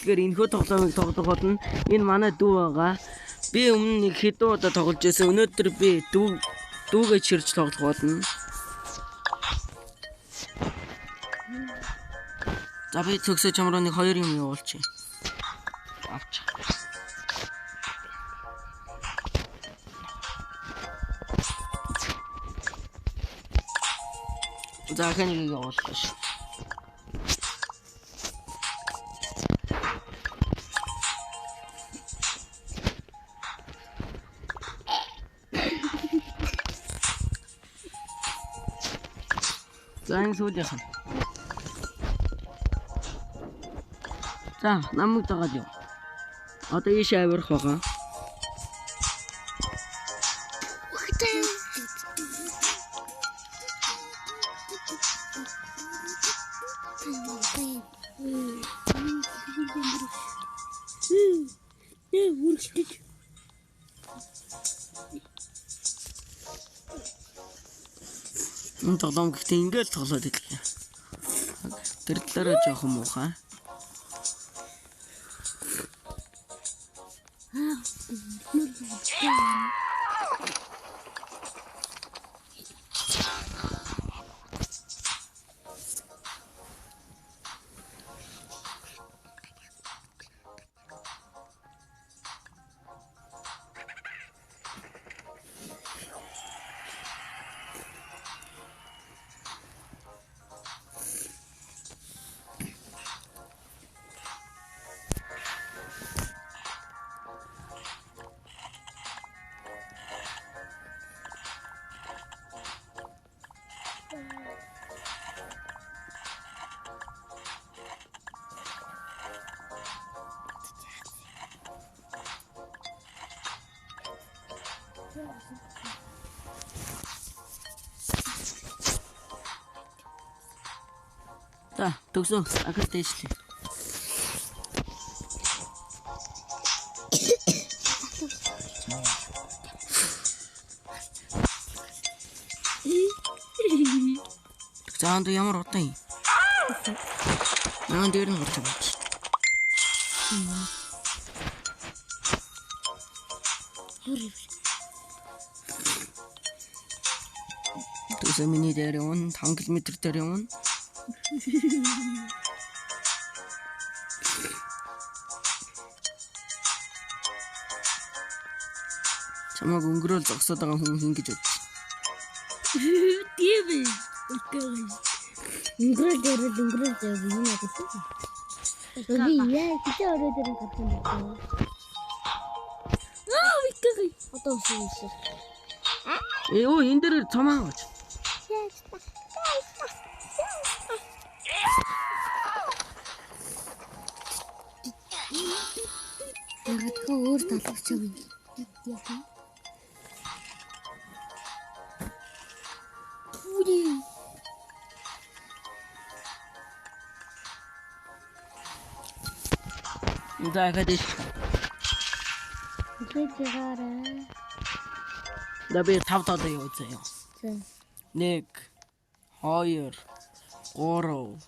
тэгэхээр энэхүү тоглоомыг тоглоход нь энэ манай дүү байгаа. Би өмнө нэг хэдэн удаа тоглож байсан. Өнөөдөр би дүүгээ чирж тоглох болно. За би цогсож чамруу нэг 2 юм явуулчих. Авч. За хэнийг явуулчих ш. За энэ сүүлийнх нь. За намайг дагаад юу. Одоо ийш авирах байгаа. Энэ тоглоом гэхдээ ингээл тоглоод ирлээ. Тэр талаараа жоохон муухай. За төгсөө ахад дэжлээ. Заанд ямар удаан юм? Наа дээр нь гарч байгаа. Төсөө миний дээр юм 5 км дээр юм. Чамаг өнгөрөөл зогсоод байгаа хүн хин гэж бодчих. Тийм ээ. өнгөрөөл юм надад. Би яа гэж ороод ирэх гэсэн юм бэ? Виктори. Одоо үсээ. Оо энэ дээр цамаа аваач. Ягдгаа өөр талгч юм. За гадиш. Тэгээгараа. Дабе 5 тоо юу заяа. 1 2 3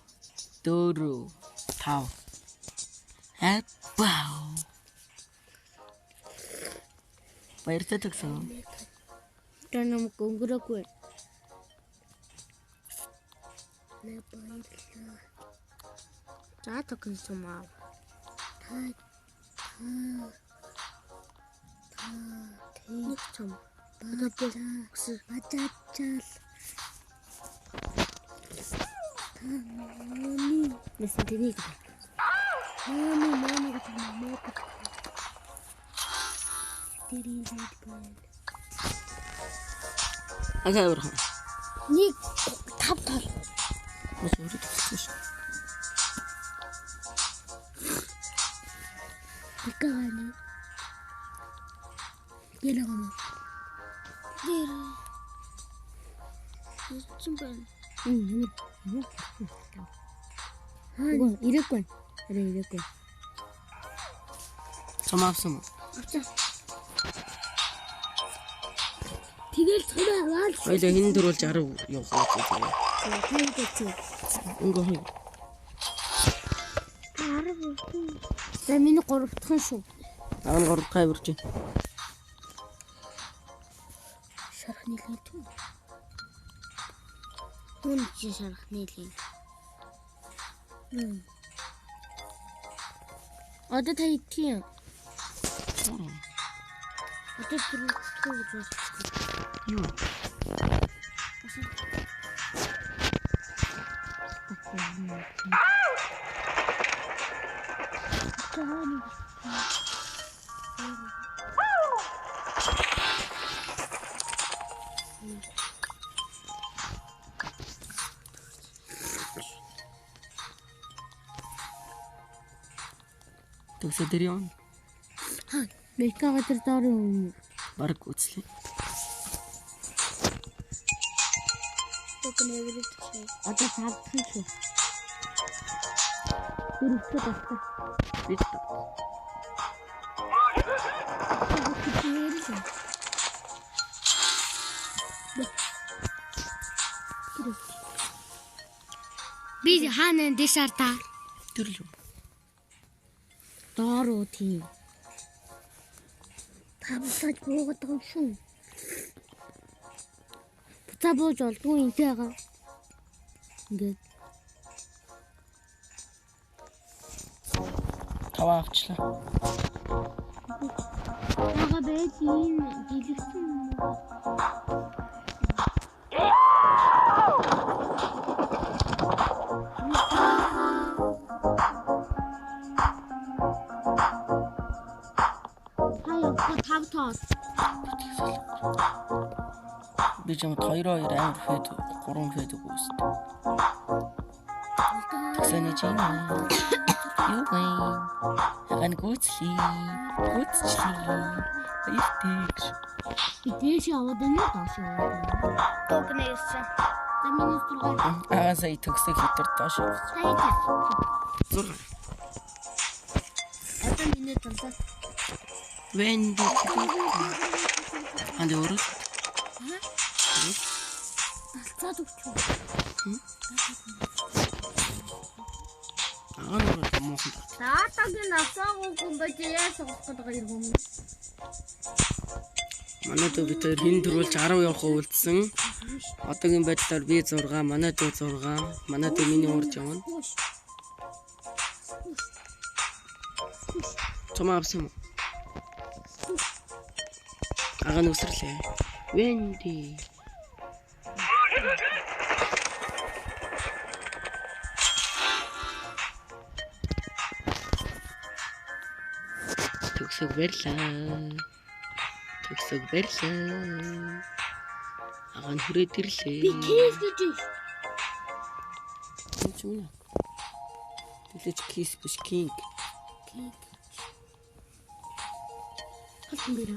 4 5 Аппау. Баяртай төгсөн. Танам өнгөрөөгүй. Нэ баярлалаа. За төгсөн маа. Нэг чам. Бачаачаал. Нэсэн тэнийг. Мама гэдэг маа. Тэрийг хэлбэл. Агаагаар. Нэг 5 тал. Мөн үү. Икааны. Ялгам. Дэр. Чимбан. Ирэхгүй. Ирэхгүй. Самаасан. Авчаа. Тэгэл цаваа. Хоёлаа хин дөрүүлж 10 явах гэж байна. Тэгэлцээ. Өнгөө хой. 10 За миний 3 дахь шүү. Аав нь 3 дахь авирч байна. Шархны лээ түн. Түн чи шархны лээ. Одоо та итгий. Одоо түр. Юу? Төгсөө дээр юм. Мекага тэр доор юм. Бараг үслээ. Одоо саадах юм шүү. Дөрөвдөө тастай. Бид Би хаана дэшаар та төрлөө. доор уу тийм. Тавсаж буугаад байгаа юм шүү. Буцаа бууж олдгүй энтэй байгаа. Ингээд Таваа авчлаа. яга байж ийм жилгсэн юм. Тавтаас. Би ч юм 2-2 амир фэд 3 фэд өгөөстэй. Тэгсэний чинь юу вэ? Хан гүцлий. Итэж. Итэж яваад байна доош яваад. Токнээс. За миний сургууль. Сая төгсөг хитэр доош явах. Хайта. Зур. Одоо миний тулаа. Вэнди. Ande орос. Алцаад өгч. Аа муухан. Таатагийн асаагүй байж яасах гэдэг юм. Манай дүү бид хоёр хин төрүүлж 10 явах уулзсан. Одоогийн байдлаар би 6, манай дүү 6, манай дүү миний урд явна. Чамаа авсан юм уу? Ага нүсрлээ. Вэнди. Төгсөг барьлаа. Ага хүрээд ирлээ. Би кис гэж. Чүнэ. Тэглэж кис биш кинг. Хатмира.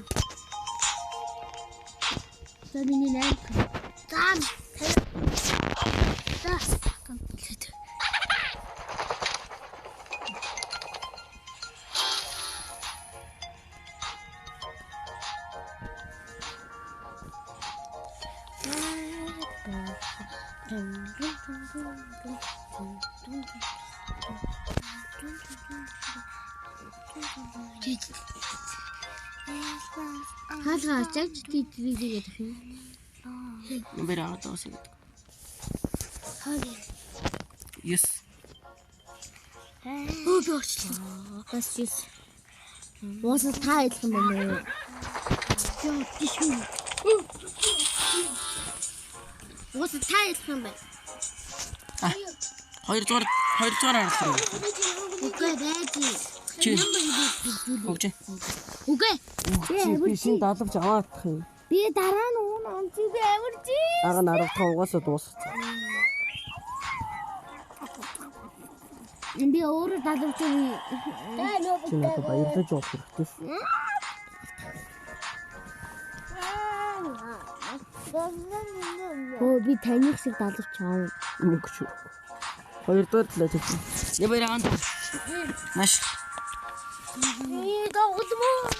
За миний найз. Зам. За. Комплект. Хаалгаа чаж тийтрийгээд юм. Нэмэр аваад байгаа гэдэг. Хаалгаа. Yes. Оо боочлоо. Бас yes. Босоо та хэлэх юм байна уу? Яа тийш. Босоо та хэлэх юм байна. А. 2 дугаар арга. Үгүй байж. Чи. Өгч. Үгүй. Би шин даалгавч аваадах юм. Би дараа нь уун онцгой амарч. Ага 10 дахь угаасаа дууссан. Би өөрөө даалгавч юм. Чи надад баярлаж явах хэрэгтэй. Оо би таних шиг даалгавч аав. Мөнгө шүү. 2 дугаар талаа тэгсэн. Нэмэр аваад. Маш.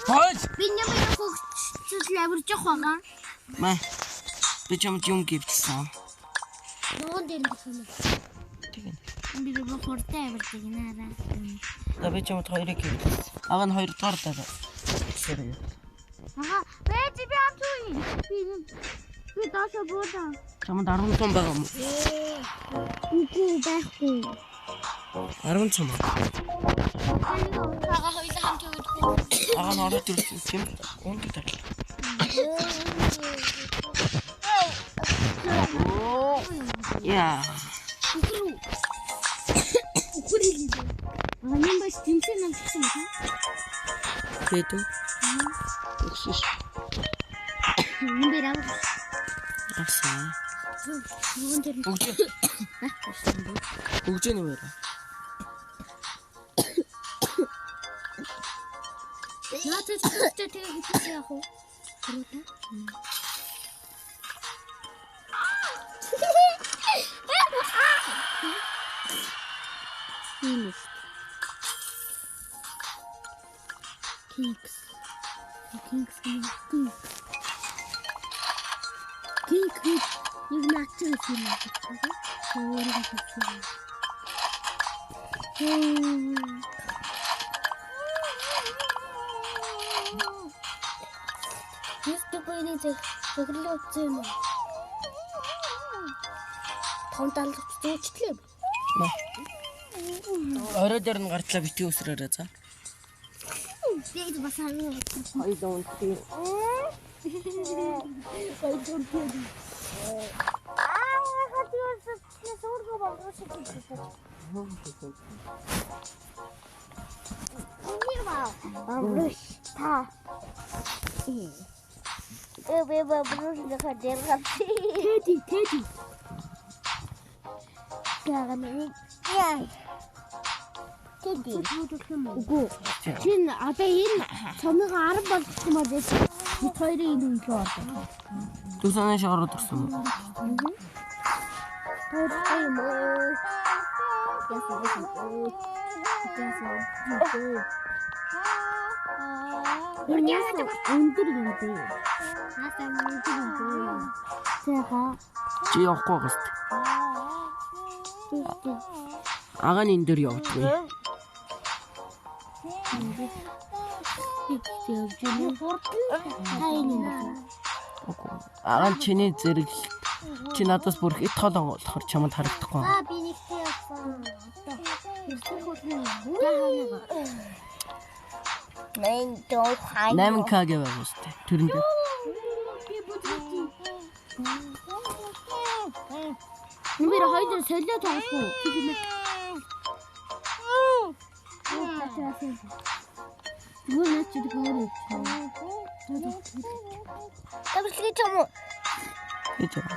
Хойш. Би нэмэр хөгчөж лаврж явах байгаа. Маа. Би чамд юм гівчсэн. Нуун дээр юм. Тэгин. Би бохортой авирдаг наараа. За би чамд хоёрыг хийлээ. Ага нь 2 дугаар даа. Сэрэг. Аа, байж би хамт үе. Би доошо буудаа. Чамд 10 сум байгаа юм уу? Үгүй байхгүй. 10 сум. Ага хоёул хамт үе. Ага нь ороод ирсэн юм. Үнд таа. Яа. А юм бас тэмцээн намжсан юм. Бэдүү. Өксөш. Юм бэрав. Асаа. Юун дээр Бүгж нэмээр. Яагаад тэгээ хийчихсэн яах вэ? Финиш. Кингс. Кингс. Нэг наачсан юм байна. Юуστε пойны зөвлөж юм. Тонтал зүүчлээ. Орой дээр нь гартлаа битгий өсрөөрэй за. Дээд бас харна. Хоёул унтъя. Тэди. Тэди. Үгүй. Чин одоо энэ цомыг 10 болгох юм бол бид хоёрын энэ үнэлгээ ордог. Түсэнэ шороод ирсэн. Хөөе мөө. Өндөр юм дээ. Хасаа өндөр юм дээ. Тэха. Чи явахгүй гast. Ага нь энэ дөр явдгүй. Ага чиний зэрэг чи надаас бүр их тоолон болохоор чамд харагдахгүй. Аа би нэгтэй явсан. Мен доо хай. 8k гэвэ үстэй. Тэрэнд. Нэмэр хоёул солиод авах уу? Гүн чи дгөрөө. Тавчлыг ч юм уу? Гэж. Аа.